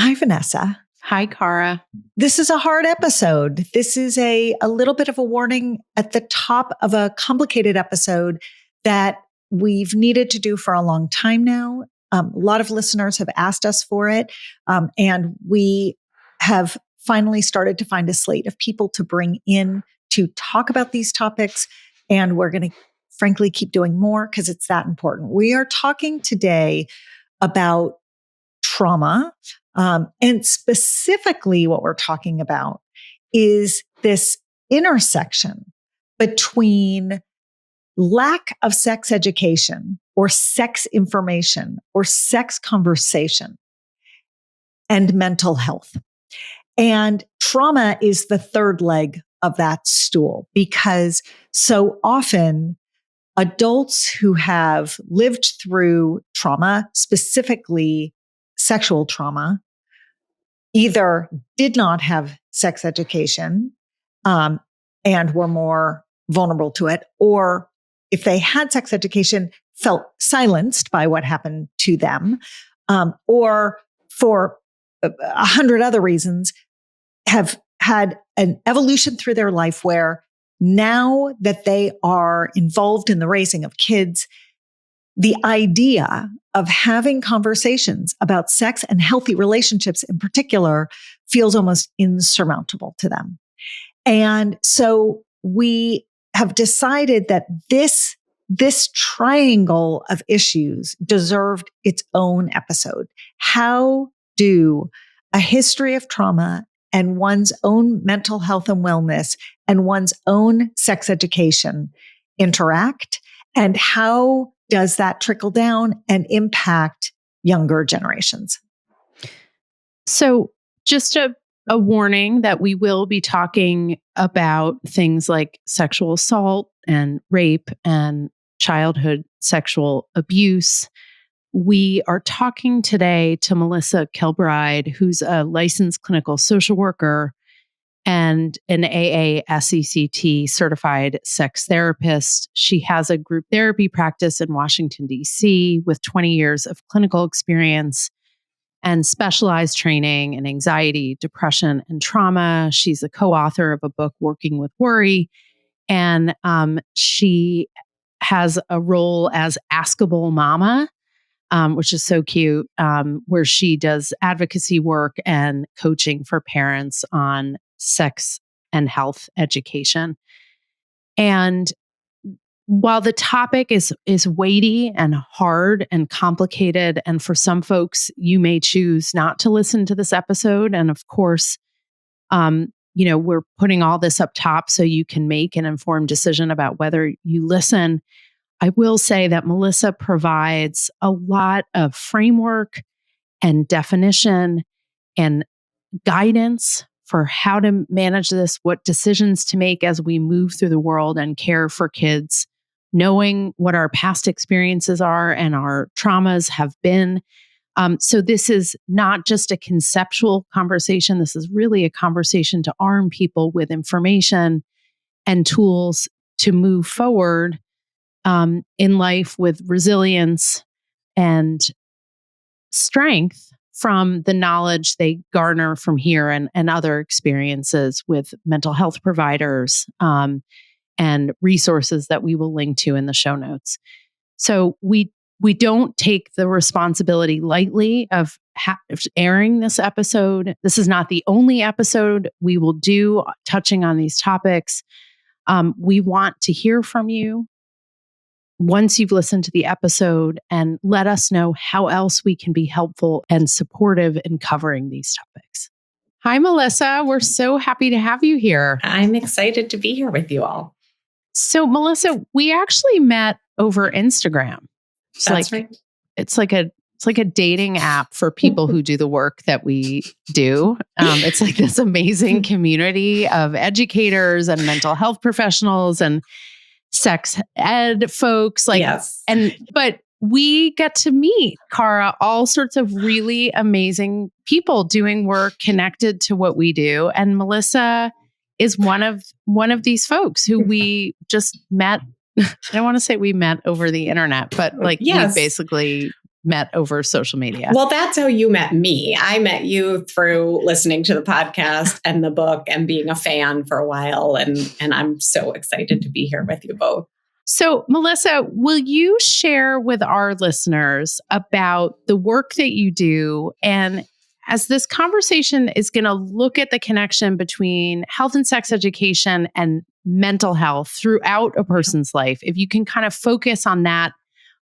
Hi, Vanessa. Hi, Cara. This is a hard episode. This is a little bit of a warning at the top of a complicated episode that we've needed to do for a long time now. A lot of listeners have asked us for it. And we have finally started to find a slate of people to bring in to talk about these topics. And we're going to frankly keep doing more because it's that important. We are talking today about trauma. And specifically what we're talking about is this intersection between lack of sex education or sex information or sex conversation and mental health. And trauma is the third leg of that stool because so often adults who have lived through trauma, specifically sexual trauma, either did not have sex education and were more vulnerable to it, or if they had sex education, felt silenced by what happened to them, or for 100 other reasons, have had an evolution through their life where now that they are involved in the raising of kids, the idea of having conversations about sex and healthy relationships in particular feels almost insurmountable to them. And so we have decided that this triangle of issues deserved its own episode. How do a history of trauma and one's own mental health and wellness and one's own sex education interact? And how does that trickle down and impact younger generations? So just a warning that we will be talking about things like sexual assault and rape and childhood sexual abuse. We are talking today to Melissa Kilbride, who's a licensed clinical social worker and an AASECT certified sex therapist. She has a group therapy practice in Washington, D.C. with 20 years of clinical experience and specialized training in anxiety, depression, and trauma. She's a co-author of a book, Working with Worry, and she has a role as Askable Mama, which is so cute, where she does advocacy work and coaching for parents on sex and health education. And while the topic is weighty and hard and complicated, and for some folks, you may choose not to listen to this episode. And of course, we're putting all this up top so you can make an informed decision about whether you listen. I will say that Melissa provides a lot of framework and definition and guidance for how to manage this, what decisions to make as we move through the world and care for kids, knowing what our past experiences are and our traumas have been. So this is not just a conceptual conversation. This is really a conversation to arm people with information and tools to move forward in life with resilience and strength from the knowledge they garner from here and other experiences with mental health providers and resources that we will link to in the show notes. So we don't take the responsibility lightly of airing this episode. This is not the only episode we will do touching on these topics. We want to hear from you once you've listened to the episode and let us know how else we can be helpful and supportive in covering these topics. Hi, Melissa. We're so happy to have you here. I'm excited to be here with you all. So, Melissa, we actually met over Instagram. That's right. It's like a dating app for people who do the work that we do. It's like this amazing community of educators and mental health professionals and sex ed folks. Yes. But we get to meet, Cara, all sorts of really amazing people doing work connected to what we do. And Melissa is one of these folks who we just met. I don't want to say we met over the internet, but we basically met over social media. Well, that's how you met me. I met you through listening to the podcast and the book and being a fan for a while. And I'm so excited to be here with you both. So, Melissa, will you share with our listeners about the work that you do? And as this conversation is going to look at the connection between health and sex education and mental health throughout a person's life, if you can kind of focus on that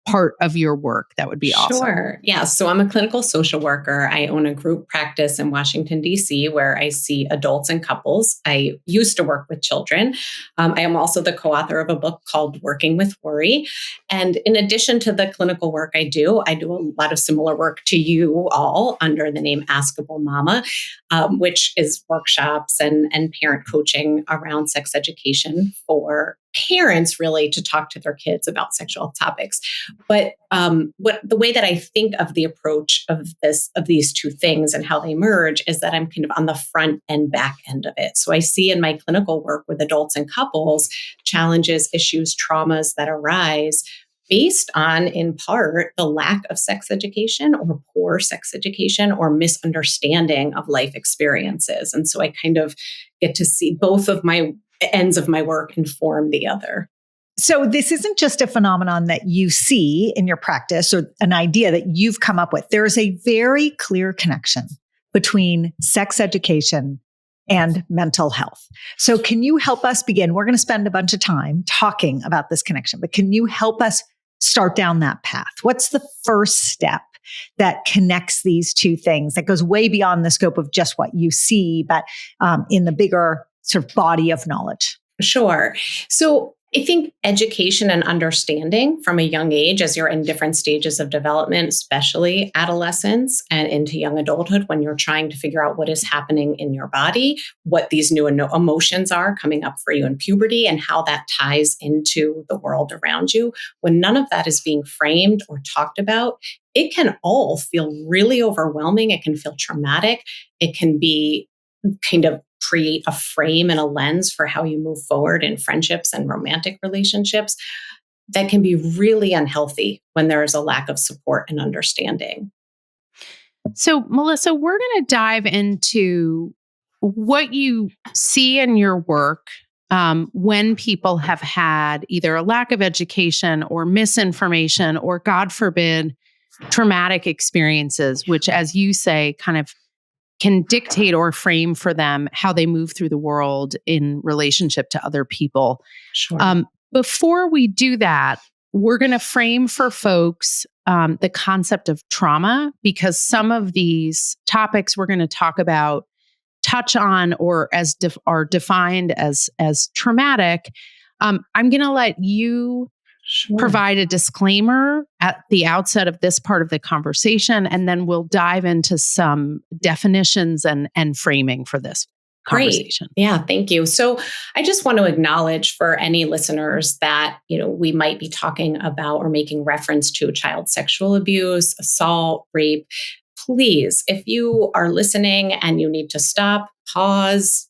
part of your work, that would be awesome. Sure. Yeah. So I'm a clinical social worker. I own a group practice in Washington, D.C., where I see adults and couples. I used to work with children. I am also the co-author of a book called Working with Worry. And in addition to the clinical work I do a lot of similar work to you all under the name Askable Mama, which is workshops and parent coaching around sex education for parents, really, to talk to their kids about sexual topics. But the way that I think of the approach of these two things and how they merge is that I'm kind of on the front and back end of it. So I see in my clinical work with adults and couples challenges, issues, traumas that arise based on, in part, the lack of sex education or poor sex education or misunderstanding of life experiences. And so I kind of get to see both of my ends of my work inform the other. So this isn't just a phenomenon that you see in your practice or an idea that you've come up with. There is a very clear connection between sex education and mental health. So can you help us begin? We're going to spend a bunch of time talking about this connection, but can you help us start down that path? What's the first step that connects these two things that goes way beyond the scope of just what you see, but in the bigger sort of body of knowledge? Sure. So I think education and understanding from a young age, as you're in different stages of development, especially adolescence and into young adulthood, when you're trying to figure out what is happening in your body, what these new emotions are coming up for you in puberty, and how that ties into the world around you. When none of that is being framed or talked about, it can all feel really overwhelming. It can feel traumatic. It can be kind of create a frame and a lens for how you move forward in friendships and romantic relationships that can be really unhealthy when there is a lack of support and understanding. So, Melissa, we're going to dive into what you see in your work when people have had either a lack of education or misinformation or, God forbid, traumatic experiences, which, as you say, kind of can dictate or frame for them how they move through the world in relationship to other people. Sure. Before we do that, we're going to frame for folks the concept of trauma, because some of these topics we're going to talk about touch on or as are defined as traumatic. I'm going to let you provide a disclaimer at the outset of this part of the conversation, and then we'll dive into some definitions and framing for this conversation. Great. Yeah, thank you. So I just want to acknowledge for any listeners that, we might be talking about or making reference to child sexual abuse, assault, rape. Please, if you are listening and you need to stop, pause,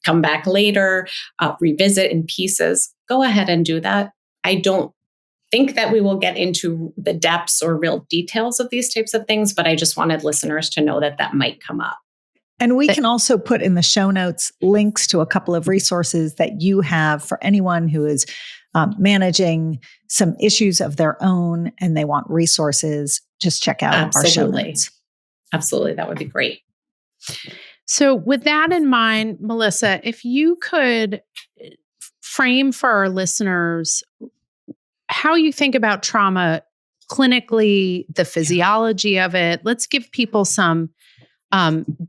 come back later, revisit in pieces, go ahead and do that. I don't think that we will get into the depths or real details of these types of things, but I just wanted listeners to know that might come up. And we can also put in the show notes links to a couple of resources that you have for anyone who is managing some issues of their own and they want resources. Just check out our show notes. Absolutely. That would be great. So with that in mind, Melissa, if you could frame for our listeners how you think about trauma clinically, the physiology of it. Let's give people some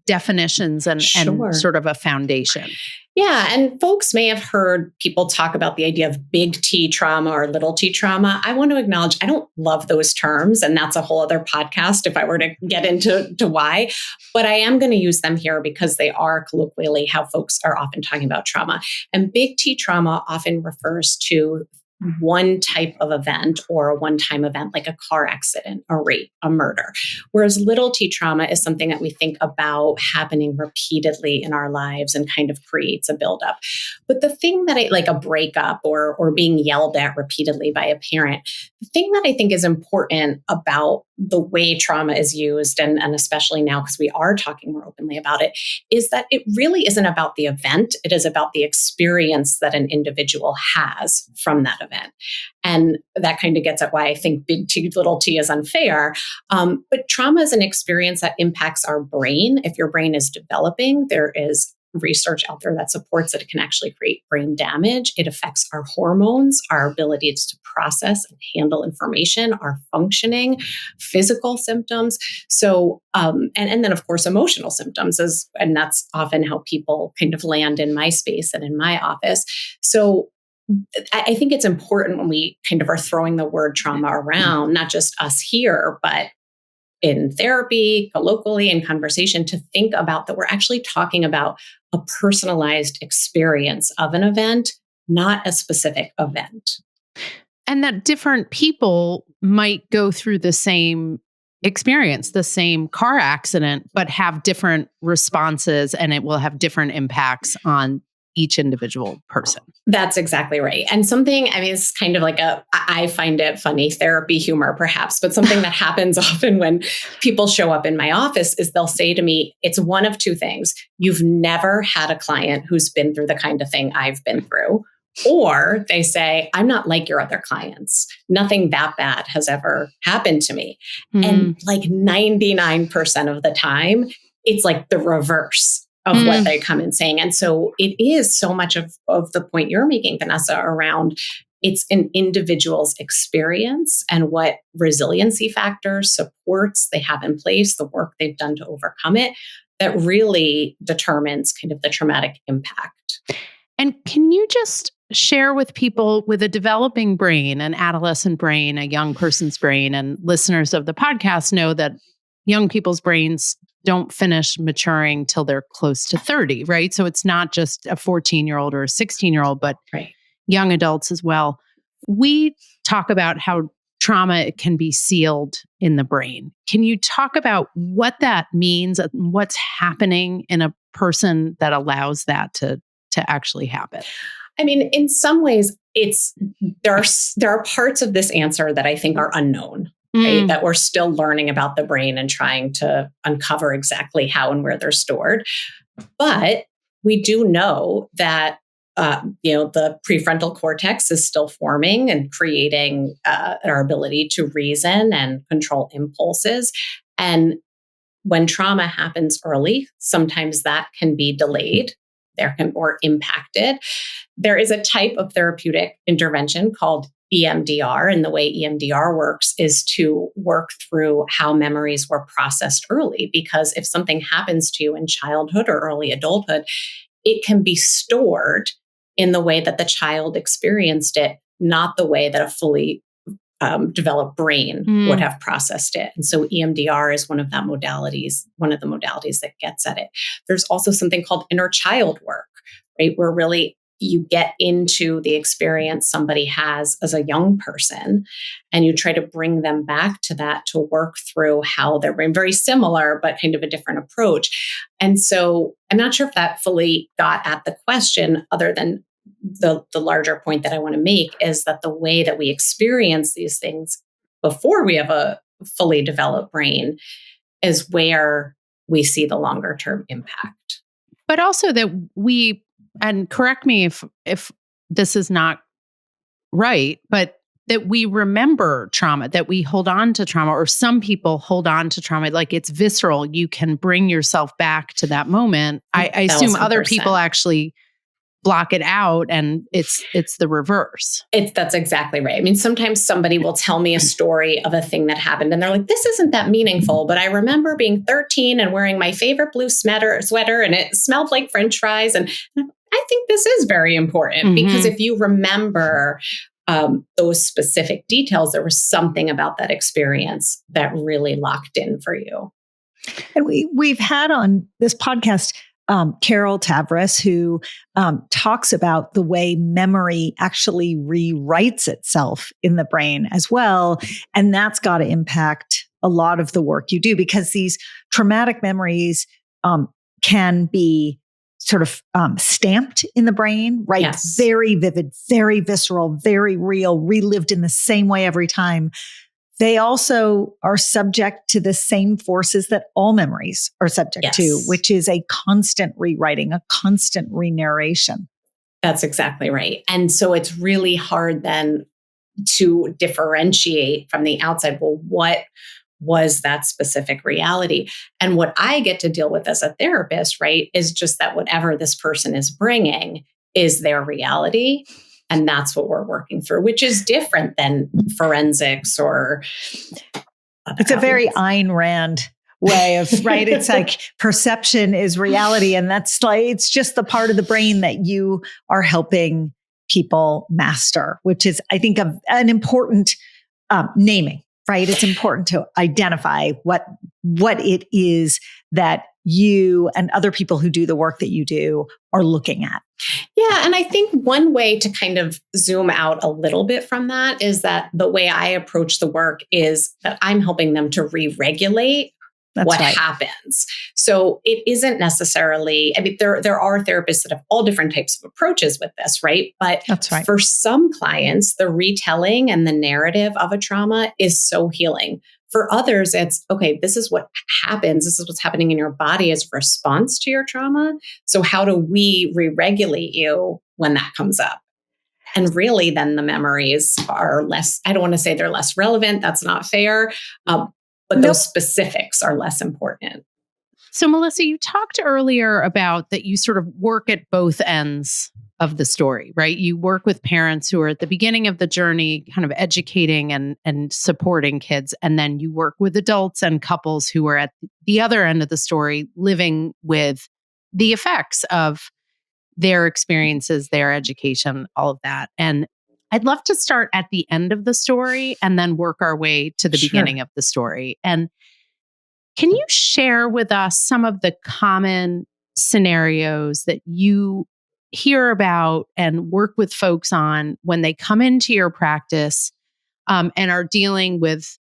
definitions and sort of a foundation. Yeah. And folks may have heard people talk about the idea of big T trauma or little T trauma. I want to acknowledge I don't love those terms, and that's a whole other podcast if I were to get into why. But I am going to use them here because they are colloquially how folks are often talking about trauma. And big T trauma often refers to one type of event or a one-time event like a car accident, a rape, a murder. Whereas little t trauma is something that we think about happening repeatedly in our lives and kind of creates a buildup. But the thing that like a breakup or being yelled at repeatedly by a parent, the thing that I think is important about the way trauma is used, and especially now because we are talking more openly about it, is that it really isn't about the event. It is about the experience that an individual has from that event. And that kind of gets at why I think big T, little t is unfair. But trauma is an experience that impacts our brain. If your brain is developing, there is research out there that supports that it can actually create brain damage. It affects our hormones, our ability to process and handle information, our functioning, physical symptoms. So, and then of course, emotional symptoms and that's often how people kind of land in my space and in my office. So I think it's important when we kind of are throwing the word trauma around, not just us here, but in therapy, colloquially, in conversation, to think about that we're actually talking about a personalized experience of an event, not a specific event. And that different people might go through the same experience, the same car accident, but have different responses, and it will have different impacts on each individual person. That's exactly right. And something, I mean, it's kind of like I find it funny, therapy humor perhaps, but something that happens often when people show up in my office is they'll say to me, it's one of two things. You've never had a client who's been through the kind of thing I've been through. Or they say, I'm not like your other clients. Nothing that bad has ever happened to me. And like 99% of the time, it's like the reverse of what they come in saying. And so it is so much of the point you're making, Vanessa, around it's an individual's experience and what resiliency factors, supports they have in place, the work they've done to overcome it, that really determines kind of the traumatic impact. And can you just share with people with a developing brain, an adolescent brain, a young person's brain, and listeners of the podcast know that young people's brains don't finish maturing till they're close to 30, right? So it's not just a 14-year-old or a 16-year-old, but young adults as well. We talk about how trauma can be sealed in the brain. Can you talk about what that means, what's happening in a person that allows that to actually happen? I mean, in some ways, there are parts of this answer that I think are unknown. Right? That we're still learning about the brain and trying to uncover exactly how and where they're stored. But we do know that, the prefrontal cortex is still forming and creating our ability to reason and control impulses. And when trauma happens early, sometimes that can be delayed or impacted. There is a type of therapeutic intervention called EMDR, and the way EMDR works is to work through how memories were processed early. Because if something happens to you in childhood or early adulthood, it can be stored in the way that the child experienced it, not the way that a fully developed brain would have processed it. And so EMDR is one of the modalities that gets at it. There's also something called inner child work, right? Where really you get into the experience somebody has as a young person, and you try to bring them back to that to work through how their brain, very similar, but kind of a different approach. And so I'm not sure if that fully got at the question, other than the larger point that I want to make is that the way that we experience these things before we have a fully developed brain is where we see the longer term impact. But also that we, and correct me if this is not right, but that we remember trauma, that we hold on to trauma, or some people hold on to trauma, like it's visceral. You can bring yourself back to that moment. I assume other people actually block it out, and it's the reverse. That's exactly right. I mean, sometimes somebody will tell me a story of a thing that happened and they're like, this isn't that meaningful, but I remember being 13 and wearing my favorite blue sweater and it smelled like French fries. And I think this is very important because if you remember those specific details, there was something about that experience that really locked in for you. And we've had on this podcast Carol Tavris, who talks about the way memory actually rewrites itself in the brain as well. And that's got to impact a lot of the work you do, because these traumatic memories can be sort of stamped in the brain, right? Yes. Very vivid, very visceral, very real, relived in the same way every time. They also are subject to the same forces that all memories are subject to, which is a constant rewriting, a constant re-narration. That's exactly right. And so it's really hard then to differentiate from the outside. Well, what was that specific reality? And what I get to deal with as a therapist, right, is just that whatever this person is bringing is their reality. And that's what we're working through, which is different than forensics or. It's a very Ayn Rand way of, right? It's like perception is reality. And that's like, it's just the part of the brain that you are helping people master, which is, I think, an important naming, right? It's important to identify what it is that you and other people who do the work that you do are looking at. Yeah. And I think one way to kind of zoom out a little bit from that is that the way I approach the work is that I'm helping them to re-regulate what happens. So it isn't necessarily, I mean, there are therapists that have all different types of approaches with this, right? But for some clients, the retelling and the narrative of a trauma is so healing. For others, it's, okay, this is what happens. This is what's happening in your body as a response to your trauma. So how do we re-regulate you when that comes up? And really, then the memories are less, I don't want to say they're less relevant. That's not fair. But those specifics are less important. So, Melissa, you talked earlier about that you sort of work at both ends of the story, right? You work with parents who are at the beginning of the journey, kind of educating and supporting kids. And then you work with adults and couples who are at the other end of the story, living with the effects of their experiences, their education, all of that. And I'd love to start at the end of the story and then work our way to the beginning of the story. And can you share with us some of the common scenarios that you hear about and work with folks on when they come into your practice and are dealing with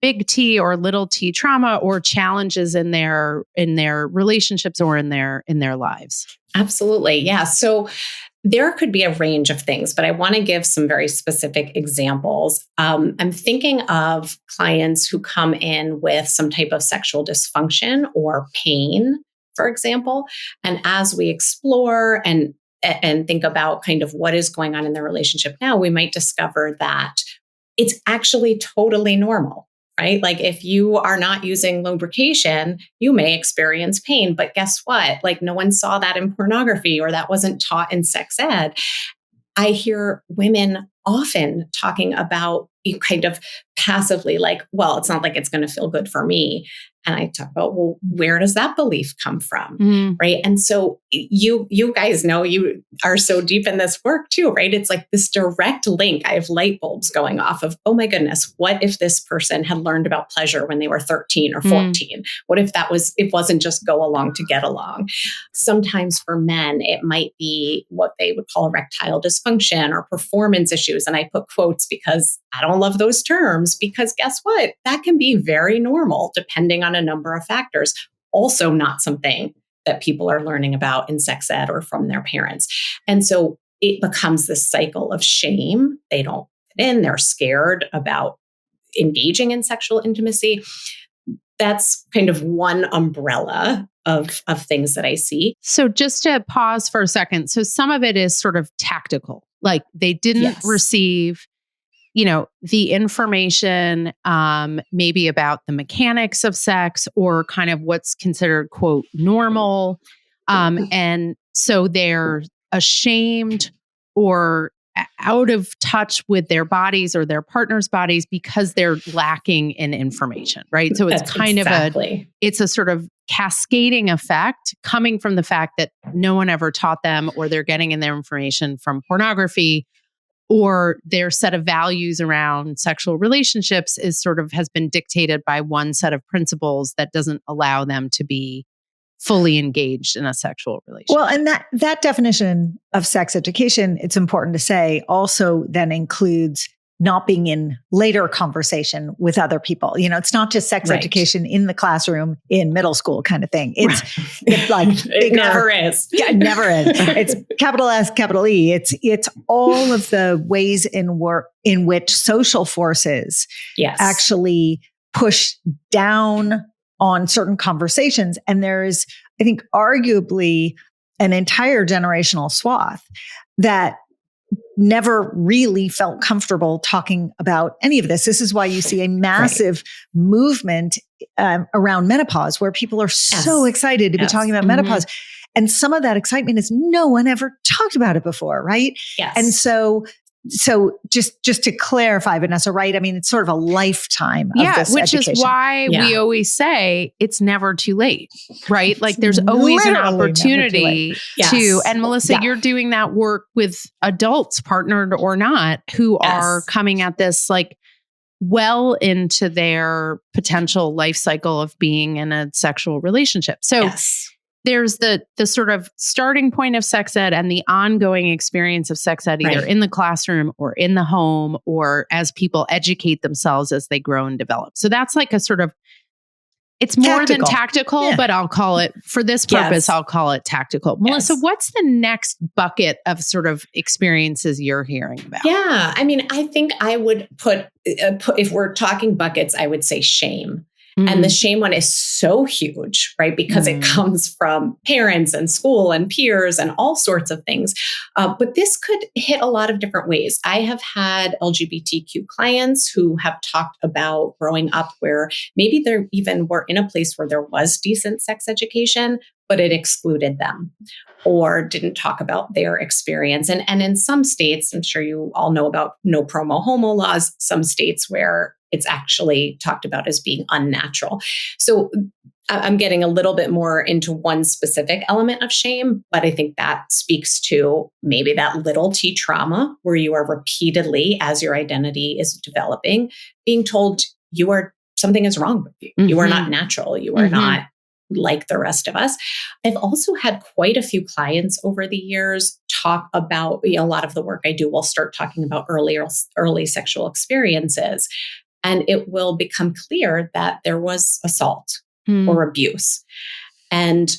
big T or little t trauma or challenges in their relationships or in their lives? Absolutely. Yeah. So there could be a range of things, but I want to give some very specific examples. I'm thinking of clients who come in with some type of sexual dysfunction or pain, for example. And as we explore and think about kind of what is going on in their relationship now, we might discover that it's actually totally normal. Right? Like if you are not using lubrication, you may experience pain, but guess what? Like no one saw that in pornography or that wasn't taught in sex ed. I hear women often talking about kind of passively like, well, it's not like it's going to feel good for me. And I talk about, well, where does that belief come from? Right. And so you guys know you are so deep in this work too, right? It's like this direct link. I have light bulbs going off of, oh my goodness, what if this person had learned about pleasure when they were 13 or 14? What if it wasn't just go along to get along? Sometimes for men, it might be what they would call erectile dysfunction or performance issues. And I put quotes because I don't love those terms, because guess what? That can be very normal depending on a number of factors. Also not something that people are learning about in sex ed or from their parents. And so it becomes this cycle of shame. They don't fit in. They're scared about engaging in sexual intimacy. That's kind of one umbrella of things that I see. So just to pause for a second. So some of it is sort of tactical, like they didn't receive the information, maybe about the mechanics of sex or kind of what's considered, quote, normal. And so they're ashamed or out of touch with their bodies or their partner's bodies because they're lacking in information, right? So it's it's a sort of cascading effect coming from the fact that no one ever taught them, or they're getting in their information from pornography, or their set of values around sexual relationships has been dictated by one set of principles that doesn't allow them to be fully engaged in a sexual relationship. Well, and that definition of sex education, it's important to say, also then includes not being in later conversation with other people. It's not just sex education in the classroom in middle school kind of thing. It's like it never is. Yeah, it never is. It's capital S, capital E. It's all of the ways in which social forces actually push down on certain conversations. And there's, I think, arguably an entire generational swath that never really felt comfortable talking about any of this. This is why you see a massive movement around menopause, where people are so excited to be talking about menopause. And some of that excitement is no one ever talked about it before, right? Yes. And so just to clarify, Vanessa, right? I mean, it's sort of a lifetime of this which education. is why we always say it's never too late, right? Like there's always an opportunity to, and Melissa, you're doing that work with adults, partnered or not, who are coming at this like well into their potential life cycle of being in a sexual relationship. So there's the sort of starting point of sex ed and the ongoing experience of sex ed, either in the classroom or in the home, or as people educate themselves as they grow and develop. So that's like a sort of, it's more than tactical, but I'll call it, for this purpose, I'll call it tactical. Melissa, what's the next bucket of sort of experiences you're hearing about? Yeah. I mean, I think I would put if we're talking buckets, I would say shame. And the shame one is so huge, right? Because it comes from parents and school and peers and all sorts of things. But this could hit a lot of different ways. I have had LGBTQ clients who have talked about growing up where maybe they even were in a place where there was decent sex education, but it excluded them or didn't talk about their experience. And in some states, I'm sure you all know about no promo homo laws, some states where it's actually talked about as being unnatural. So I'm getting a little bit more into one specific element of shame, but I think that speaks to maybe that little t trauma where you are repeatedly, as your identity is developing, being told something is wrong with you. You are not natural. You are not like the rest of us. I've also had quite a few clients over the years talk about, a lot of the work I do will start talking about early sexual experiences. And it will become clear that there was assault or abuse. And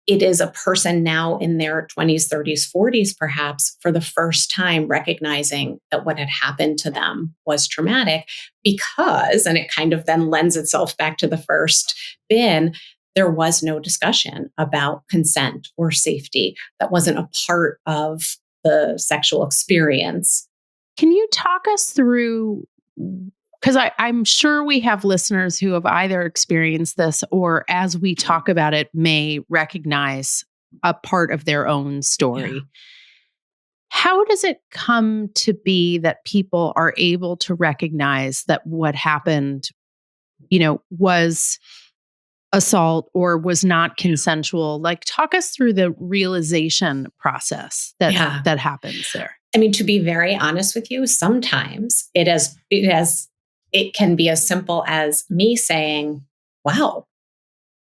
it is a person now in their 20s, 30s, 40s, perhaps, for the first time recognizing that what had happened to them was traumatic because, and it kind of then lends itself back to the first bin, there was no discussion about consent or safety. That wasn't a part of the sexual experience. Can you talk us through, because I'm sure we have listeners who have either experienced this or, as we talk about it, may recognize a part of their own story. Yeah. How does it come to be that people are able to recognize that what happened, was assault or was not consensual? Like, talk us through the realization process that happens there. I mean, to be very honest with you, sometimes it can be as simple as me saying, wow,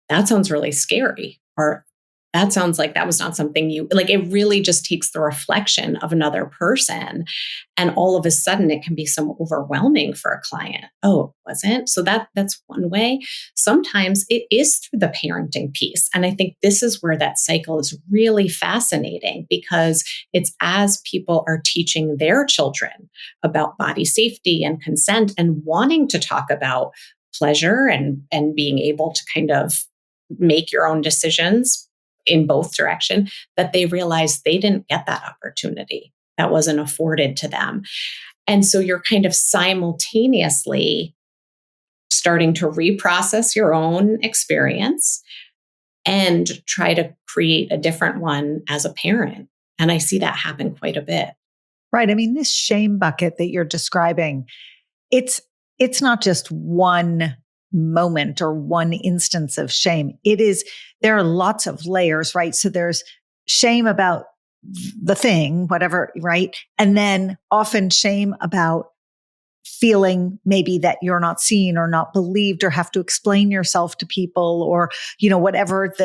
that sounds really scary. Or that sounds like that was not something it really just takes the reflection of another person. And all of a sudden it can be so overwhelming for a client. Oh, it wasn't? So that's one way. Sometimes it is through the parenting piece. And I think this is where that cycle is really fascinating, because it's as people are teaching their children about body safety and consent and wanting to talk about pleasure and being able to kind of make your own decisions in both direction, that they realize they didn't get that opportunity. That wasn't afforded to them. And so you're kind of simultaneously starting to reprocess your own experience and try to create a different one as a parent. And I see that happen quite a bit. Right. I mean, this shame bucket that you're describing, it's not just one moment or one instance of shame. There are lots of layers, right? So there's shame about the thing, whatever, right? And then often shame about feeling maybe that you're not seen or not believed or have to explain yourself to people or, whatever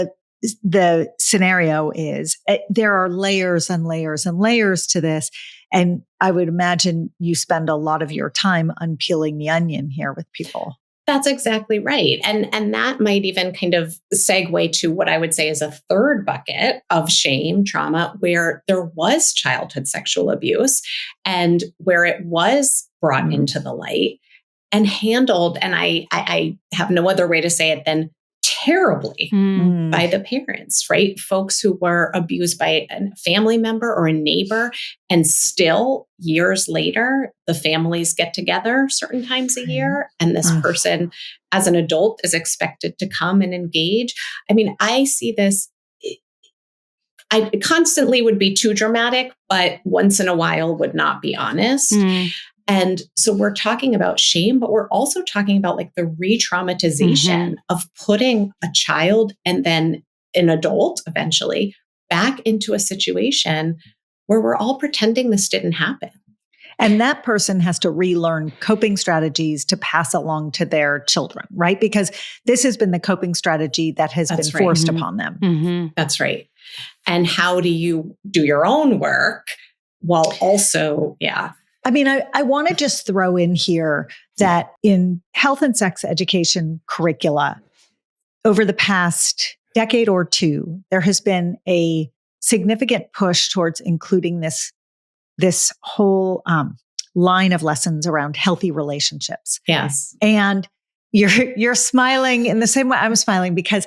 the scenario is, there are layers and layers and layers to this. And I would imagine you spend a lot of your time unpeeling the onion here with people. That's exactly right. And that might even kind of segue to what I would say is a third bucket of shame, trauma, where there was childhood sexual abuse and where it was brought into the light and handled. And I have no other way to say it than terribly by the parents, right? Folks who were abused by a family member or a neighbor, and still years later, the families get together certain times a year, and this person as an adult is expected to come and engage. I mean, I see this, I constantly would be too dramatic, but once in a while would not be honest. And so we're talking about shame, but we're also talking about like the re-traumatization of putting a child and then an adult eventually back into a situation where we're all pretending this didn't happen. And that person has to relearn coping strategies to pass along to their children, right? Because this has been the coping strategy that has been forced upon them. That's right. And how do you do your own work while also, I mean, I want to just throw in here that in health and sex education curricula, over the past decade or two, there has been a significant push towards including this whole line of lessons around healthy relationships. Yes. And you're smiling in the same way I'm smiling, because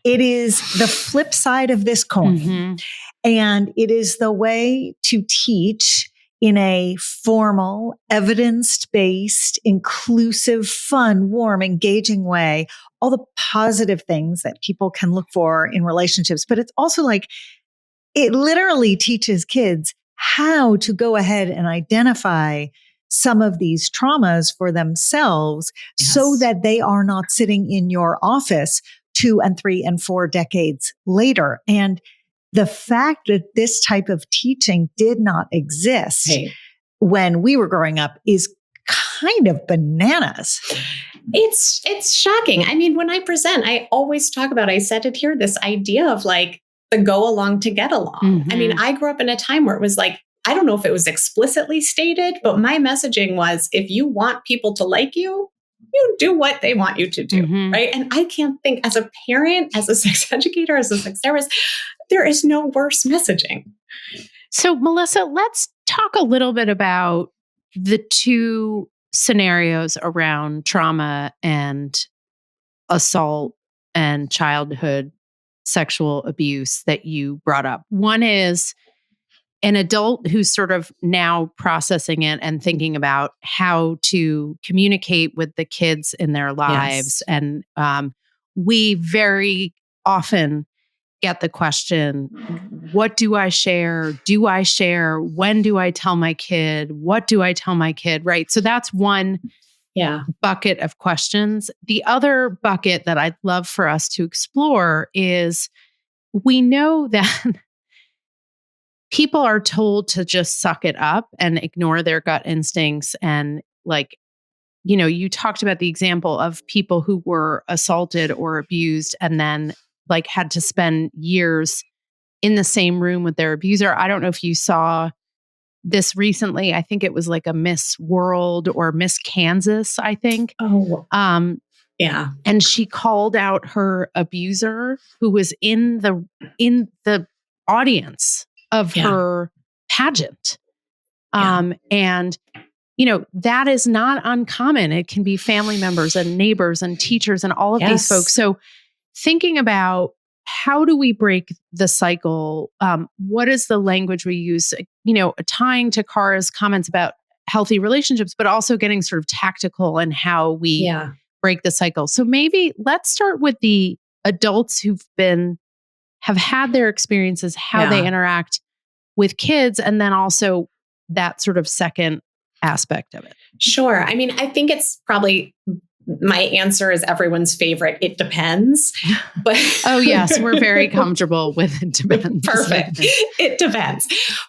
it is the flip side of this coin. And it is the way to teach in a formal, evidence-based, inclusive, fun, warm, engaging way, all the positive things that people can look for in relationships. But it's also like, it literally teaches kids how to go ahead and identify some of these traumas for themselves so that they are not sitting in your office 2 and 3 and 4 decades later. And the fact that this type of teaching did not exist when we were growing up is kind of bananas. It's shocking. I mean, when I present, I always talk about, I said it here, this idea of like the go along to get along. I mean, I grew up in a time where it was like, I don't know if it was explicitly stated, but my messaging was, if you want people to like you, you do what they want you to do, right? And I can't think, as a parent, as a sex educator, as a sex therapist, there is no worse messaging. So, Melissa, let's talk a little bit about the two scenarios around trauma and assault and childhood sexual abuse that you brought up. One is an adult who's sort of now processing it and thinking about how to communicate with the kids in their lives. And we very often get the question, what do I share? Do I share? When do I tell my kid? What do I tell my kid? Right. So that's one bucket of questions. The other bucket that I'd love for us to explore is, we know that people are told to just suck it up and ignore their gut instincts. And like, you know, you talked about the example of people who were assaulted or abused and then like had to spend years in the same room with their abuser. I don't know if you saw this recently. I think it was like a Miss World or Miss Kansas, I think. Yeah. And she called out her abuser who was in the audience of her pageant. And, you know, that is not uncommon. It can be family members and neighbors and teachers and all of these folks. So thinking about, how do we break the cycle? What is the language we use? You know, tying to Kara's comments about healthy relationships, but also getting sort of tactical in how we break the cycle. So maybe let's start with the adults have had their experiences, how they interact with kids, and then also that sort of second aspect of it. Sure. I mean, I think it's probably, my answer is everyone's favorite. It depends. But oh yes, we're very comfortable with it depends. Perfect. It depends.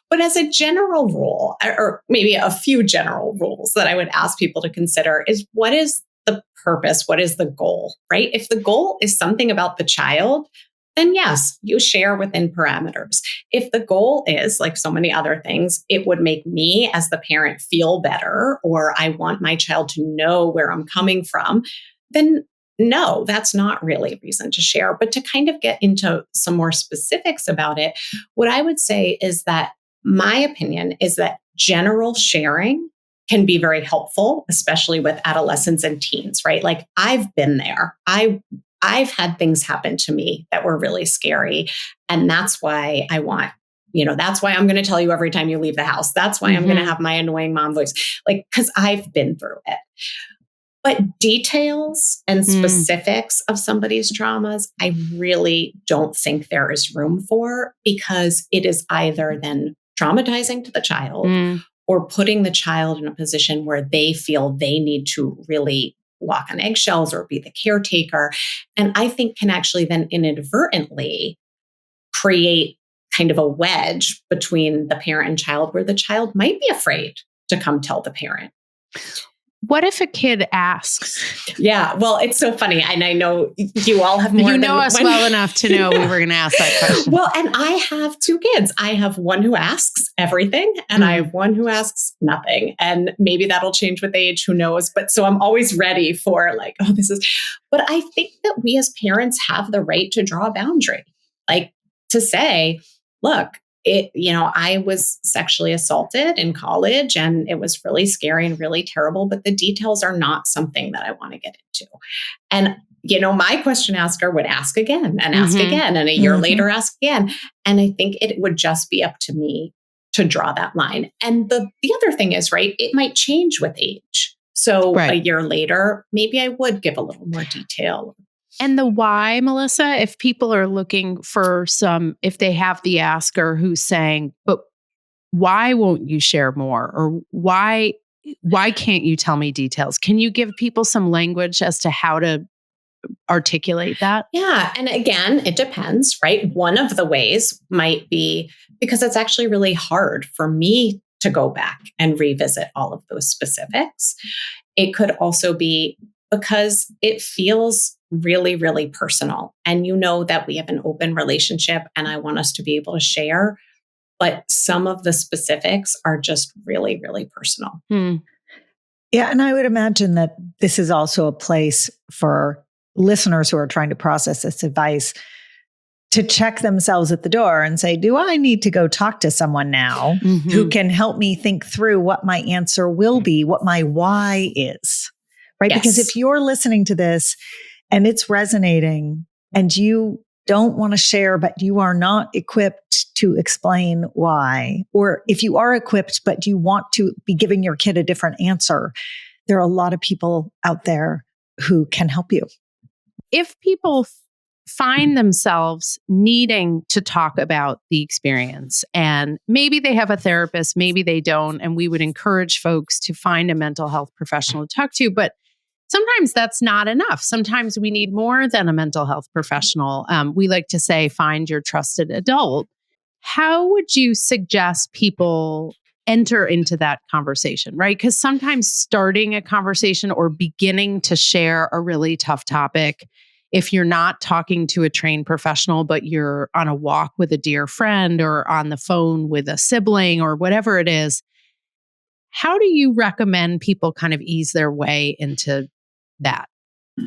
But as a general rule, or maybe a few general rules that I would ask people to consider is, what is the purpose? What is the goal, right? If the goal is something about the child, then yes, you share within parameters. If the goal is, like so many other things, it would make me as the parent feel better, or I want my child to know where I'm coming from, then no, that's not really a reason to share. But to kind of get into some more specifics about it, what I would say is that my opinion is that general sharing can be very helpful, especially with adolescents and teens, right? Like I've been there. I've had things happen to me that were really scary. And that's why that's why I'm going to tell you every time you leave the house. That's why I'm going to have my annoying mom voice, like, because I've been through it. But details and specifics of somebody's traumas, I really don't think there is room for, because it is either then traumatizing to the child or putting the child in a position where they feel they need to really walk on eggshells or be the caretaker. And I think can actually then inadvertently create kind of a wedge between the parent and child, where the child might be afraid to come tell the parent. What if a kid asks? Yeah, well, it's so funny. And I know you all have more. You know us well enough to know we were going to ask that question. Well, and I have two kids. I have one who asks everything, and I have one who asks nothing. And maybe that'll change with age, who knows? But so I'm always ready for like, oh, this is. But I think that we as parents have the right to draw a boundary, like to say, look, I was sexually assaulted in college, and it was really scary and really terrible, but the details are not something that I want to get into. And, my question asker would ask again and ask again, and a year later ask again. And I think it would just be up to me to draw that line. And the other thing is, right, it might change with age. So a year later, maybe I would give a little more detail. And the why, Melissa, if people are looking for if they have the asker who's saying, but why won't you share more? Or why can't you tell me details? Can you give people some language as to how to articulate that? Yeah. And again, it depends, right? One of the ways might be because it's actually really hard for me to go back and revisit all of those specifics. It could also be because it feels really, really personal. And that we have an open relationship and I want us to be able to share. But some of the specifics are just really, really personal. Yeah. And I would imagine that this is also a place for listeners who are trying to process this advice to check themselves at the door and say, do I need to go talk to someone now who can help me think through what my answer will be, what my why is, right? Yes. Because if you're listening to this and it's resonating and you don't want to share, but you are not equipped to explain why, or if you are equipped, but you want to be giving your kid a different answer, there are a lot of people out there who can help you. If people find themselves needing to talk about the experience, and maybe they have a therapist, maybe they don't, and we would encourage folks to find a mental health professional to talk to, but sometimes that's not enough. Sometimes we need more than a mental health professional. We like to say, find your trusted adult. How would you suggest people enter into that conversation, right? Because sometimes starting a conversation or beginning to share a really tough topic, if you're not talking to a trained professional, but you're on a walk with a dear friend or on the phone with a sibling or whatever it is, how do you recommend people kind of ease their way into that?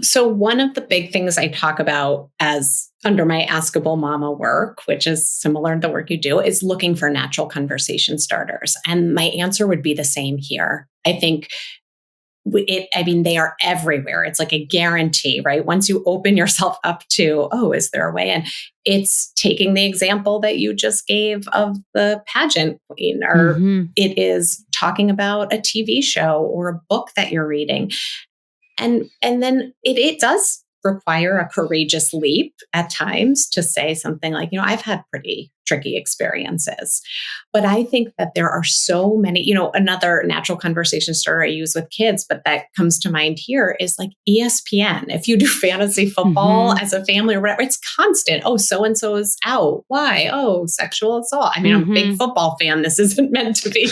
So one of the big things I talk about as under my Askable Mama work, which is similar to the work you do, is looking for natural conversation starters. And my answer would be the same here. I think they are everywhere. It's like a guarantee, right? Once you open yourself up to, oh, is there a way? And it's taking the example that you just gave of the pageant queen, or it is talking about a TV show or a book that you're reading. And then it does require a courageous leap at times to say something like, I've had pretty tricky experiences. But I think that there are so many, another natural conversation starter I use with kids, but that comes to mind here is like ESPN. If you do fantasy football as a family or whatever, it's constant. Oh, so-and-so is out. Why? Oh, sexual assault. I mean, I'm a big football fan. This isn't meant to be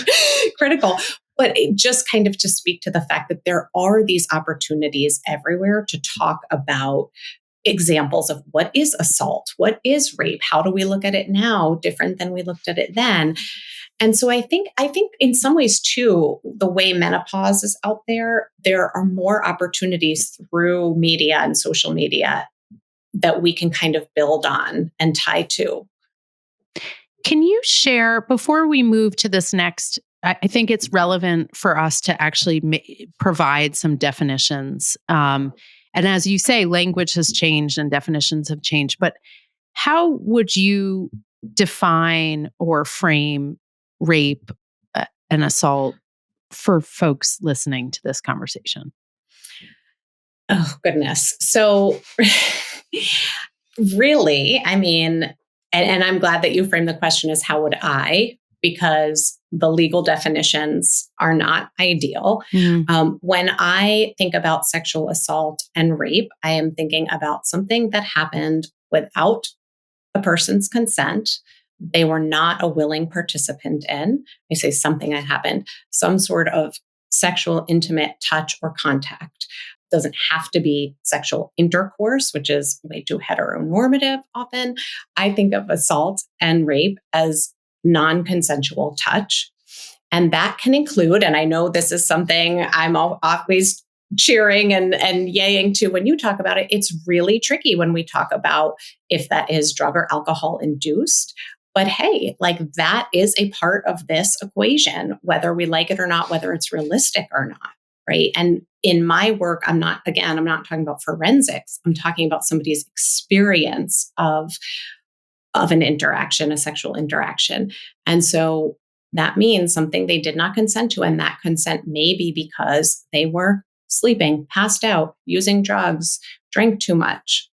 critical. But just kind of to speak to the fact that there are these opportunities everywhere to talk about examples of what is assault, what is rape, how do we look at it now different than we looked at it then. And so I think in some ways too, the way menopause is out there are more opportunities through media and social media that we can kind of build on and tie to. Can you share, before we move to this next, I think it's relevant for us to actually provide some definitions. And as you say, language has changed and definitions have changed, but how would you define or frame rape and assault for folks listening to this conversation? Oh, goodness. So really, I mean, and I'm glad that you framed the question as how would I, because the legal definitions are not ideal. When I think about sexual assault and rape, I am thinking about something that happened without a person's consent. They were not a willing participant in. I say something that happened, some sort of sexual, intimate touch or contact. Doesn't have to be sexual intercourse, which is way too heteronormative often. I think of assault and rape as non-consensual touch. And that can include, and I know this is something I'm always cheering and yaying to when you talk about it, it's really tricky when we talk about if that is drug or alcohol induced. But hey, like that is a part of this equation, whether we like it or not, whether it's realistic or not. Right. And in my work, I'm not talking about forensics. I'm talking about somebody's experience of an interaction, a sexual interaction. And so that means something they did not consent to. And that consent may be because they were sleeping, passed out, using drugs, drank too much,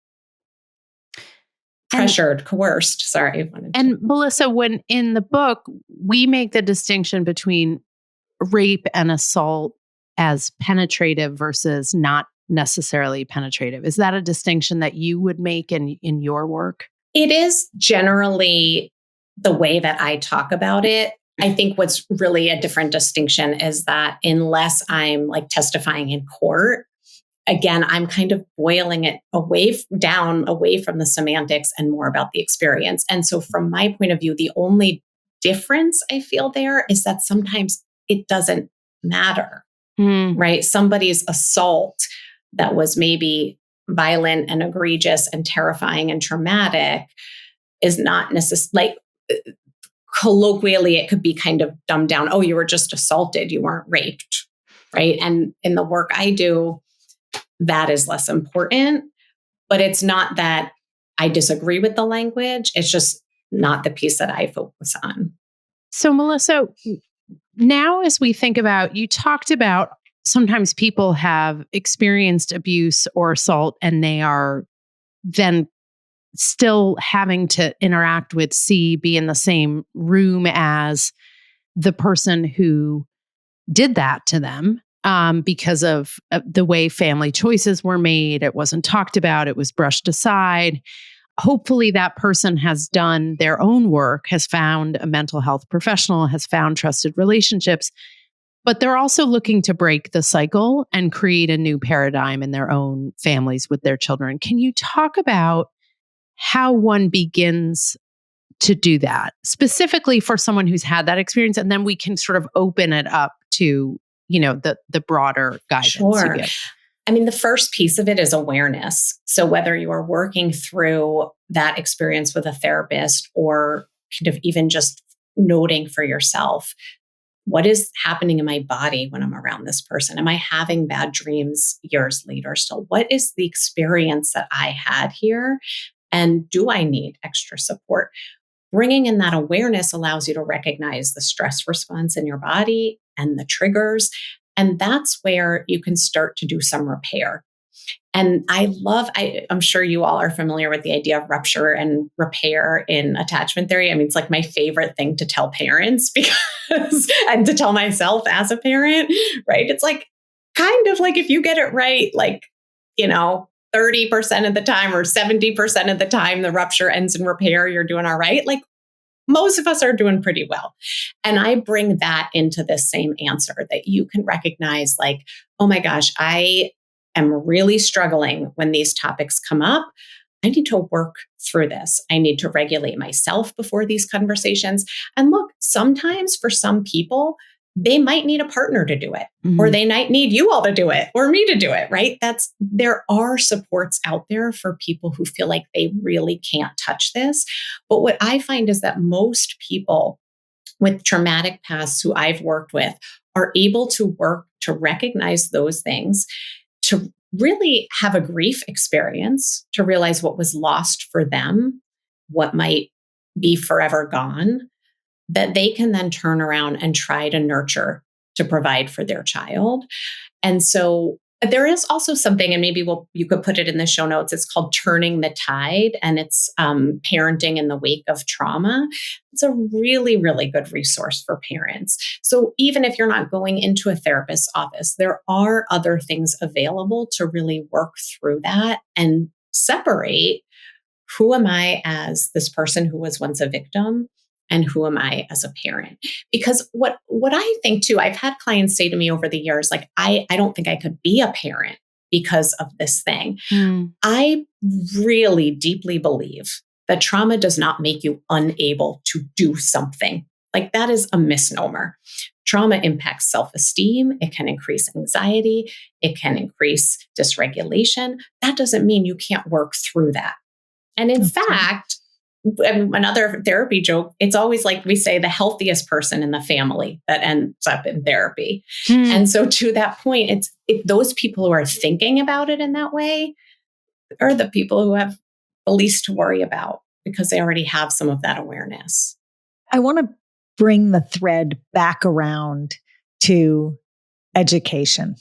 pressured, coerced. Sorry. And Melissa, when in the book, we make the distinction between rape and assault as penetrative versus not necessarily penetrative. Is that a distinction that you would make in your work? It is generally the way that I talk about it. I think what's really a different distinction is that unless I'm like testifying in court, again, I'm kind of boiling it away from the semantics and more about the experience. And so from my point of view, the only difference I feel there is that sometimes it doesn't matter. Right? Somebody's assault that was maybe violent and egregious and terrifying and traumatic is not necessarily, like, colloquially, it could be kind of dumbed down. Oh, you were just assaulted. You weren't raped. Right? And in the work I do, that is less important. But it's not that I disagree with the language. It's just not the piece that I focus on. So, Melissa, now, as we think about, you talked about sometimes people have experienced abuse or assault and they are then still having to interact with, be in the same room as the person who did that to them because of the way family choices were made. It wasn't talked about. It was brushed aside. Hopefully that person has done their own work, has found a mental health professional, has found trusted relationships, but they're also looking to break the cycle and create a new paradigm in their own families with their children. Can you talk about how one begins to do that, specifically for someone who's had that experience? And then we can sort of open it up to, the broader guidance. Sure. I mean, the first piece of it is awareness. So whether you are working through that experience with a therapist or kind of even just noting for yourself, what is happening in my body when I'm around this person? Am I having bad dreams years later still? What is the experience that I had here? And do I need extra support? Bringing in that awareness allows you to recognize the stress response in your body and the triggers. And that's where you can start to do some repair. And I'm sure you all are familiar with the idea of rupture and repair in attachment theory. I mean, it's like my favorite thing to tell parents and to tell myself as a parent, right? It's like, kind of like if you get it right, 30% of the time or 70% of the time, the rupture ends in repair, you're doing all right. Like most of us are doing pretty well. And I bring that into this same answer that you can recognize like, oh my gosh, I am really struggling when these topics come up. I need to work through this. I need to regulate myself before these conversations. And look, sometimes for some people, they might need a partner to do it, or they might need you all to do it, or me to do it, right? There are supports out there for people who feel like they really can't touch this. But what I find is that most people with traumatic pasts who I've worked with are able to work to recognize those things, to really have a grief experience, to realize what was lost for them, what might be forever gone, that they can then turn around and try to nurture to provide for their child. And so there is also something, and maybe you could put it in the show notes. It's called Turning the Tide, and it's parenting in the wake of trauma. It's a really, really good resource for parents. So even if you're not going into a therapist's office, there are other things available to really work through that and separate who am I as this person who was once a victim, and who am I as a parent? Because what I think too, I've had clients say to me over the years, like, I don't think I could be a parent because of this thing. I really deeply believe that trauma does not make you unable to do something. Like, that is a misnomer. Trauma impacts self-esteem. It can increase anxiety. It can increase dysregulation. That doesn't mean you can't work through that. And in fact, another therapy joke, it's always like we say the healthiest person in the family that ends up in therapy. And so to that point, those people who are thinking about it in that way are the people who have the least to worry about, because they already have some of that awareness. I want to bring the thread back around to education,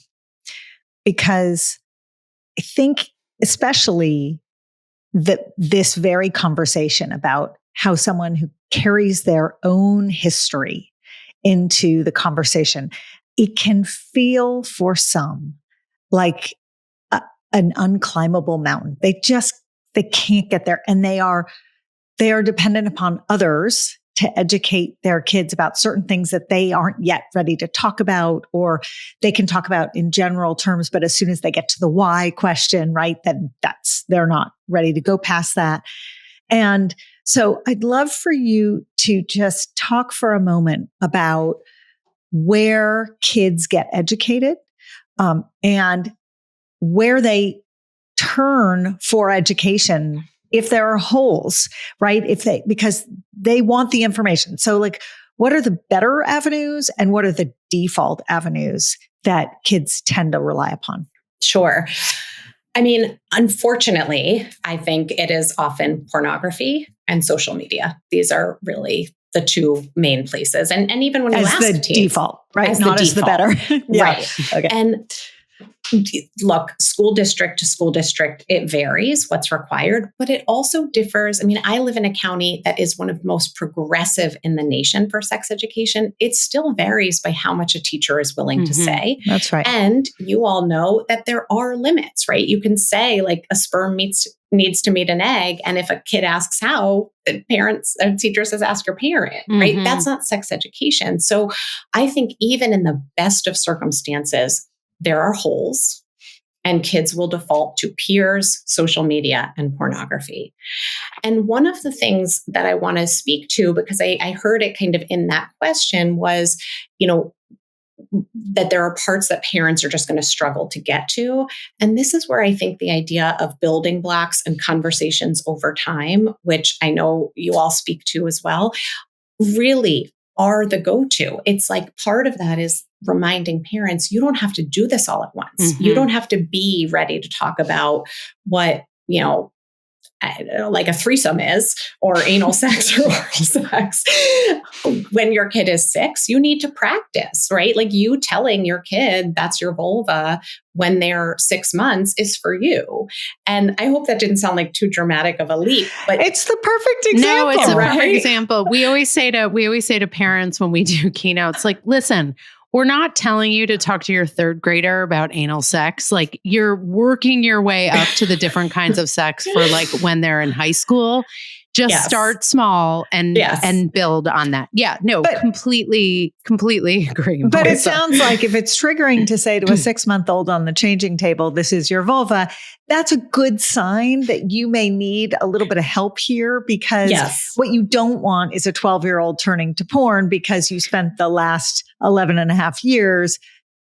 because I think especially that this very conversation about how someone who carries their own history into the conversation, it can feel for some like an unclimbable mountain. They can't get there, and they are dependent upon others to educate their kids about certain things that they aren't yet ready to talk about, or they can talk about in general terms, but as soon as they get to the why question, right, then they're not ready to go past that. And so I'd love for you to just talk for a moment about where kids get educated, and where they turn for education if there are holes, right? Because they want the information. So like, what are the better avenues and what are the default avenues that kids tend to rely upon? Sure. I mean, unfortunately, I think it is often pornography and social media. These are really the two main places. And even when you ask the default, right? As not the as default. the better. Yeah. Right. Okay. And look, school district to school district, it varies what's required, but it also differs. I mean, I live in a county that is one of the most progressive in the nation for sex education. It still varies by how much a teacher is willing to say. That's right. And you all know that there are limits, right? You can say like a sperm needs to meet an egg. And if a kid asks how, the teacher says, ask your parent, right? That's not sex education. So I think even in the best of circumstances, there are holes, and kids will default to peers, social media, and pornography. And one of the things that I want to speak to, because I heard it kind of in that question, was, that there are parts that parents are just going to struggle to get to. And this is where I think the idea of building blocks and conversations over time, which I know you all speak to as well, really are the go-to. It's like part of that is reminding parents, you don't have to do this all at once. You don't have to be ready to talk about what, like a threesome is, or anal sex or oral sex. When your kid is 6, you need to practice, right? Like you telling your kid that's your vulva when they're 6 months is for you. And I hope that didn't sound like too dramatic of a leap, but it's the perfect example. No, it's a perfect right? example. We always say to parents when we do keynotes, like, listen, we're not telling you to talk to your 3rd grader about anal sex. Like, you're working your way up to the different kinds of sex for like when they're in high school. Just start small and build on that. Yeah, no, completely agree. But it sounds like if it's triggering to say to a 6-month-old on the changing table, this is your vulva, that's a good sign that you may need a little bit of help here, because what you don't want is a 12-year-old turning to porn because you spent the last 11 and a half years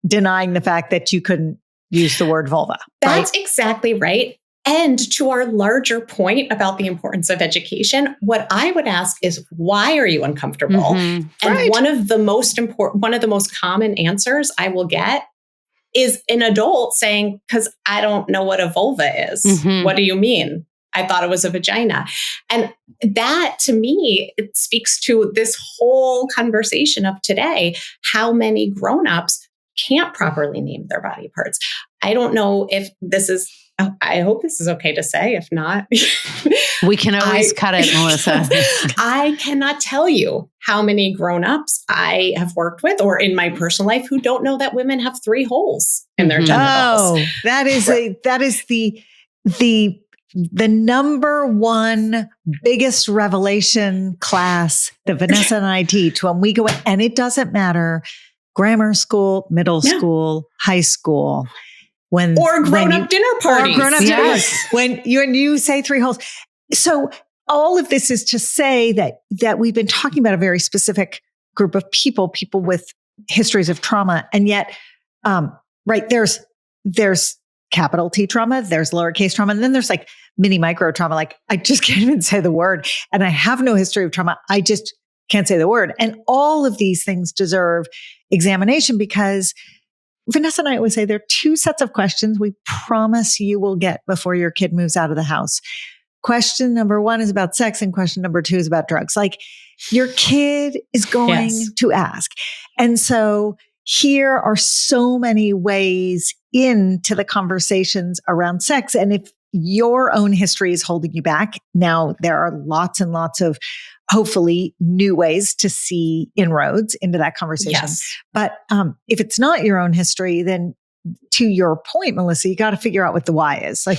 denying the fact that you couldn't use the word vulva. That's exactly right. And to our larger point about the importance of education, what I would ask is, why are you uncomfortable? Mm-hmm. And one of the most common answers I will get is an adult saying, because I don't know what a vulva is. Mm-hmm. What do you mean? I thought it was a vagina. And that, to me, it speaks to this whole conversation of today, how many grownups can't properly name their body parts. I don't know if this is, I hope this is okay to say. If not, we can always cut it, Melissa. I cannot tell you how many grownups I have worked with or in my personal life who don't know that women have 3 holes in their genitals. Oh, that is the number one biggest revelation class that Vanessa and I teach when we go in, and it doesn't matter, grammar school, middle school, high school. Or grown-up dinner parties. When you say 3 holes. So all of this is to say that we've been talking about a very specific group of people with histories of trauma. And yet, there's capital T trauma, there's lowercase trauma, and then there's like mini micro trauma. Like, I just can't even say the word, and I have no history of trauma. I just can't say the word. And all of these things deserve examination, because Vanessa and I always say there are 2 sets of questions we promise you will get before your kid moves out of the house. Question number 1 is about sex, and question number 2 is about drugs. Like, your kid is going to ask. And so here are so many ways into the conversations around sex. And if your own history is holding you back, now there are lots and lots of hopefully new ways to see inroads into that conversation. Yes. But if it's not your own history, then to your point, Melissa, you got to figure out what the why is. Like,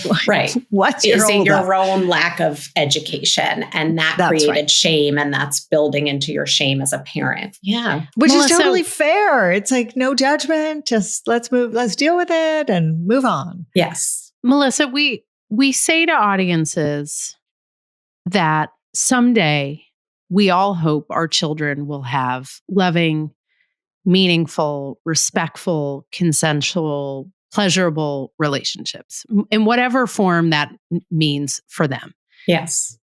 what's your own lack of education, and that created shame, and that's building into your shame as a parent. Yeah. Which is totally fair. It's like, no judgment, just let's deal with it and move on. Yes. Melissa, we say to audiences that someday we all hope our children will have loving, meaningful, respectful, consensual, pleasurable relationships in whatever form that means for them. Yes.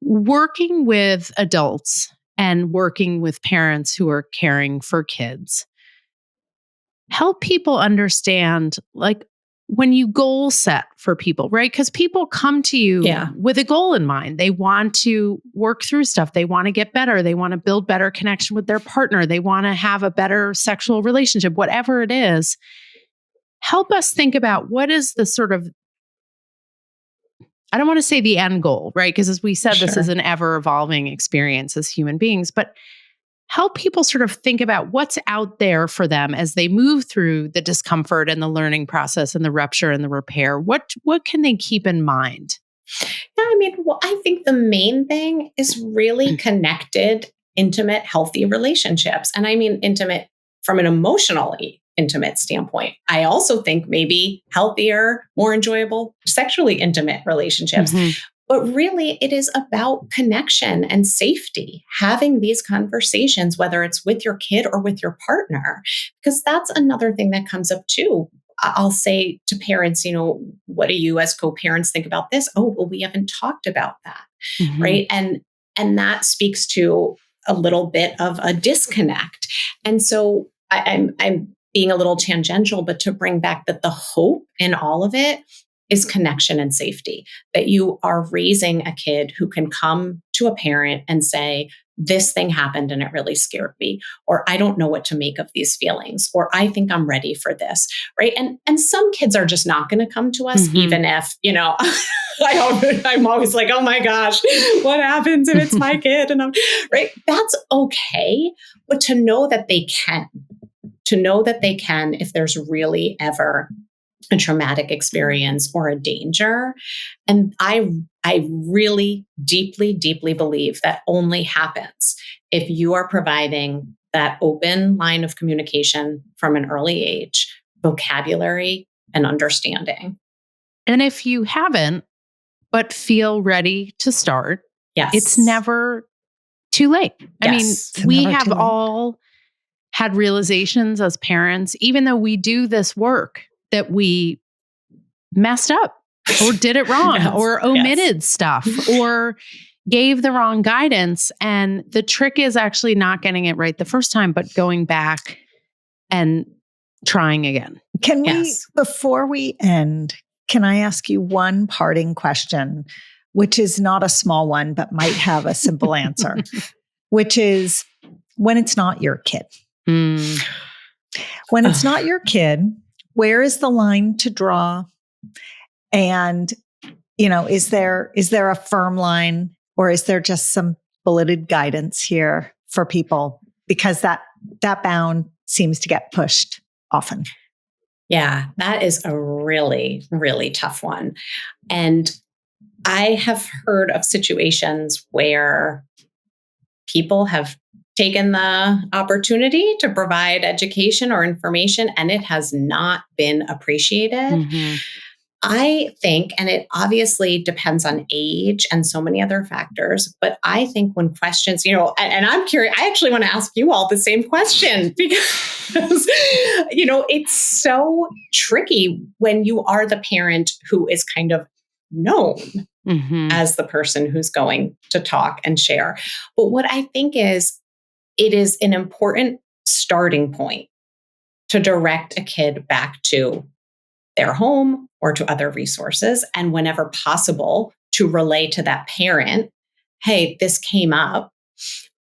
Working with adults and working with parents who are caring for kids, help people understand, like, when you goal set for people, right? Because people come to you with a goal in mind. They want to work through stuff. They want to get better. They want to build better connection with their partner. They want to have a better sexual relationship, whatever it is. Help us think about what is the sort of, I don't want to say the end goal, right? Because as we said, this is an ever evolving experience as human beings, but help people sort of think about what's out there for them as they move through the discomfort and the learning process and the rupture and the repair. What can they keep in mind? I think the main thing is really connected, intimate, healthy relationships. And I mean intimate from an emotionally intimate standpoint. I also think maybe healthier, more enjoyable, sexually intimate relationships. Mm-hmm. But really, it is about connection and safety, having these conversations, whether it's with your kid or with your partner, because that's another thing that comes up too. I'll say to parents, what do you as co-parents think about this? Oh, well, we haven't talked about that, right? And that speaks to a little bit of a disconnect. And so I'm being a little tangential, but to bring back that the hope in all of it is connection and safety, that you are raising a kid who can come to a parent and say, this thing happened and it really scared me, or I don't know what to make of these feelings, or I think I'm ready for this, right? And some kids are just not going to come to us, even if, I'm always like, oh my gosh, what happens if it's my kid? And right? That's okay. But to know that they can if there's really ever a traumatic experience or a danger. And I I really deeply, deeply believe that only happens if you are providing that open line of communication from an early age, vocabulary and understanding. And if you haven't, but feel ready to start, Yes. it's never too late. I mean, we have all had realizations as parents, even though we do this work, that we messed up or did it wrong or omitted stuff or gave the wrong guidance. And the trick is actually not getting it right the first time, but going back and trying again. Can we, before we end, can I ask you one parting question, which is not a small one, but might have a simple answer, which is when it's not your kid. When it's not your kid, where is the line to draw? And, is there a firm line, or is there just some bulleted guidance here for people? Because that bound seems to get pushed often. Yeah, that is a really, really tough one. And I have heard of situations where people have taken the opportunity to provide education or information, and it has not been appreciated. I think, and it obviously depends on age and so many other factors, but I think when questions, and I'm curious, I actually want to ask you all the same question because, it's so tricky when you are the parent who is kind of known as the person who's going to talk and share. But what I think is, it is an important starting point to direct a kid back to their home or to other resources. And whenever possible, to relay to that parent, hey, this came up.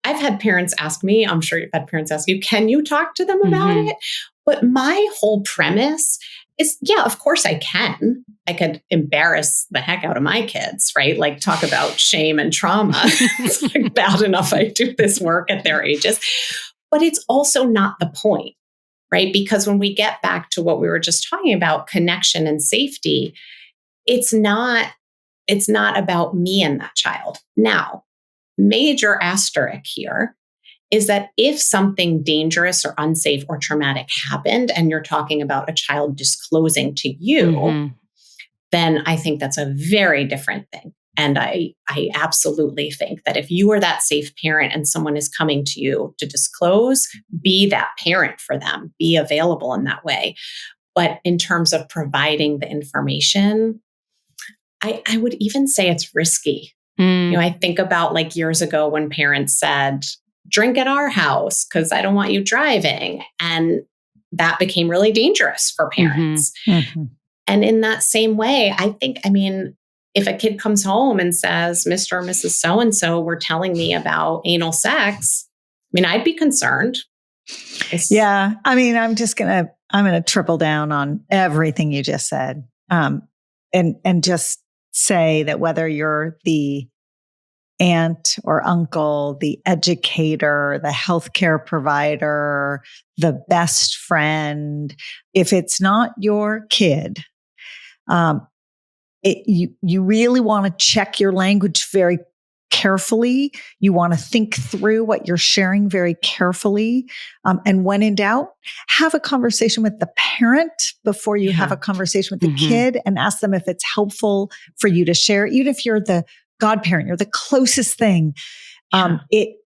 I've had parents ask me, I'm sure you've had parents ask you, can you talk to them about it? But my whole premise is, yeah, of course I can. I could embarrass the heck out of my kids, right? Like talk about shame and trauma. It's like bad enough I do this work at their ages. But it's also not the point, right? Because when we get back to what we were just talking about, connection and safety, it's not about me and that child. Now, major asterisk here is that if something dangerous or unsafe or traumatic happened and you're talking about a child disclosing to you, then I think that's a very different thing. And I absolutely think that if you are that safe parent and someone is coming to you to disclose, be that parent for them, be available in that way. But in terms of providing the information, I would even say it's risky. I think about like years ago when parents said, drink at our house because I don't want you driving. And that became really dangerous for parents. And in that same way, I think, if a kid comes home and says, Mr. or Mrs. So-and-so were telling me about anal sex, I'd be concerned. Yeah. I'm going to triple down on everything you just said. And just say that whether you're the aunt or uncle, the educator, the healthcare provider, the best friend, if it's not your kid, you really want to check your language very carefully. You want to think through what you're sharing very carefully. And when in doubt, have a conversation with the parent before you have a conversation with the kid, and ask them if it's helpful for you to share, even if you're the godparent, you're the closest thing.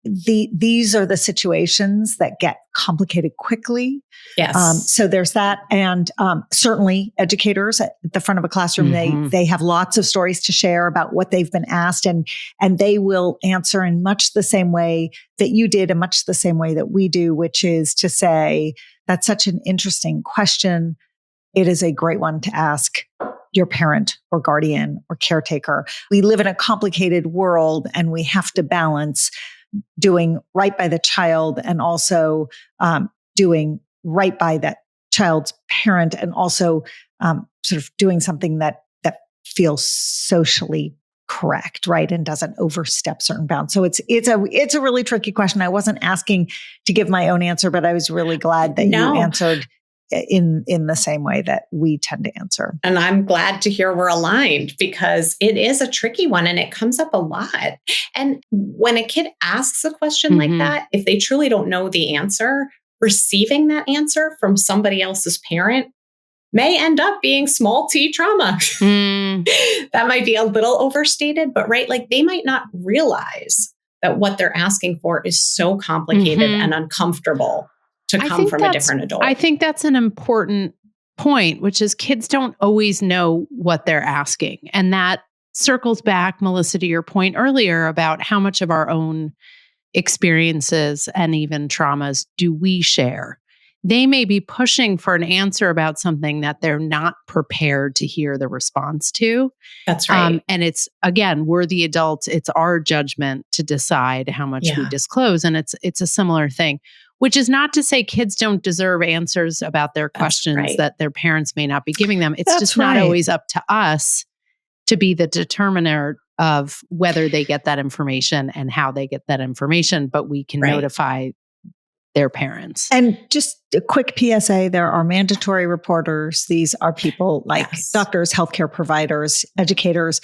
These are the situations that get complicated quickly. Yes. So there's that. And certainly educators at the front of a classroom, they have lots of stories to share about what they've been asked, and they will answer in much the same way that you did and much the same way that we do, which is to say, that's such an interesting question. It is a great one to ask your parent or guardian or caretaker. We live in a complicated world, and we have to balance doing right by the child and also doing right by that child's parent, and also sort of doing something that feels socially correct, right, and doesn't overstep certain bounds. So it's a really tricky question. I wasn't asking to give my own answer, but I was really glad that you answered in the same way that we tend to answer. And I'm glad to hear we're aligned because it is a tricky one and it comes up a lot. And when a kid asks a question like that, if they truly don't know the answer, receiving that answer from somebody else's parent may end up being small t trauma. That might be a little overstated, but right, like they might not realize that what they're asking for is so complicated and uncomfortable to come from a different adult. I think that's an important point, which is kids don't always know what they're asking. And that circles back, Melissa, to your point earlier about how much of our own experiences and even traumas do we share. They may be pushing for an answer about something that they're not prepared to hear the response to. That's right. And it's, again, we're the adults. It's our judgment to decide how much we disclose. And it's a similar thing, which is not to say kids don't deserve answers about their questions that their parents may not be giving them. It's just not always up to us to be the determiner of whether they get that information and how they get that information, but we can notify their parents. And just a quick PSA, there are mandatory reporters. These are people like doctors, healthcare providers, educators,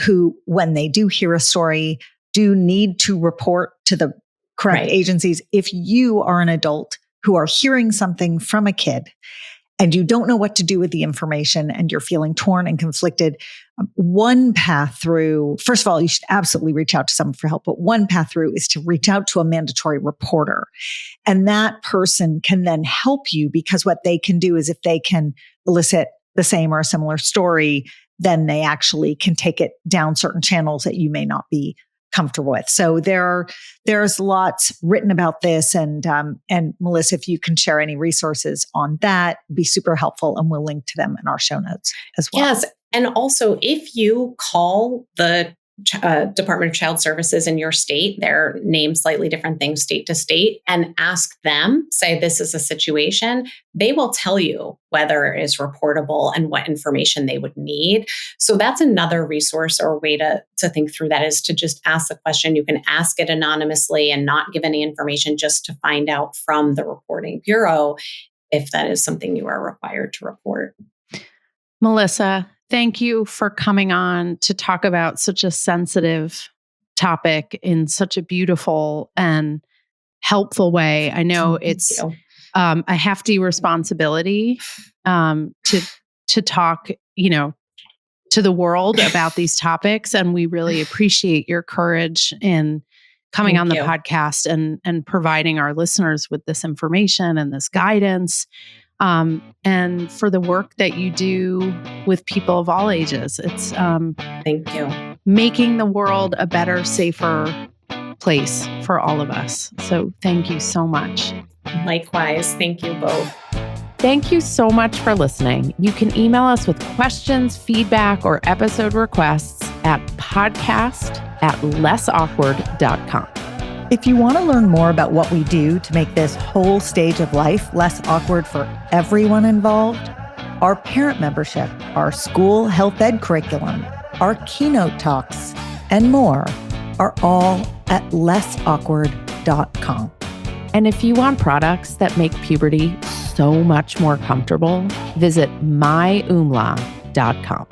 who, when they do hear a story, do need to report to the correct agencies. If you are an adult who are hearing something from a kid and you don't know what to do with the information and you're feeling torn and conflicted, one path through, first of all, you should absolutely reach out to someone for help, but one path through is to reach out to a mandatory reporter. And that person can then help you, because what they can do is if they can elicit the same or a similar story, then they actually can take it down certain channels that you may not be comfortable with. So there's lots written about this, and Melissa, if you can share any resources on that, be super helpful, and we'll link to them in our show notes as well. Yes, and also if you call the Department of Child Services in your state, they're named slightly different things state to state, and ask them, say this is a situation, they will tell you whether it is reportable and what information they would need. So that's another resource or way to think through that, is to just ask the question. You can ask it anonymously and not give any information, just to find out from the reporting bureau if that is something you are required to report. Melissa, thank you for coming on to talk about such a sensitive topic in such a beautiful and helpful way. I know it's a hefty responsibility to talk, to the world about these topics, and we really appreciate your courage in coming on the podcast and providing our listeners with this information and this guidance. And for the work that you do with people of all ages. It's thank you. Making the world a better, safer place for all of us. So thank you so much. Likewise. Thank you both. Thank you so much for listening. You can email us with questions, feedback, or episode requests at podcast@lessawkward.com. If you want to learn more about what we do to make this whole stage of life less awkward for everyone involved, our parent membership, our school health ed curriculum, our keynote talks, and more are all at lessawkward.com. And if you want products that make puberty so much more comfortable, visit myumla.com.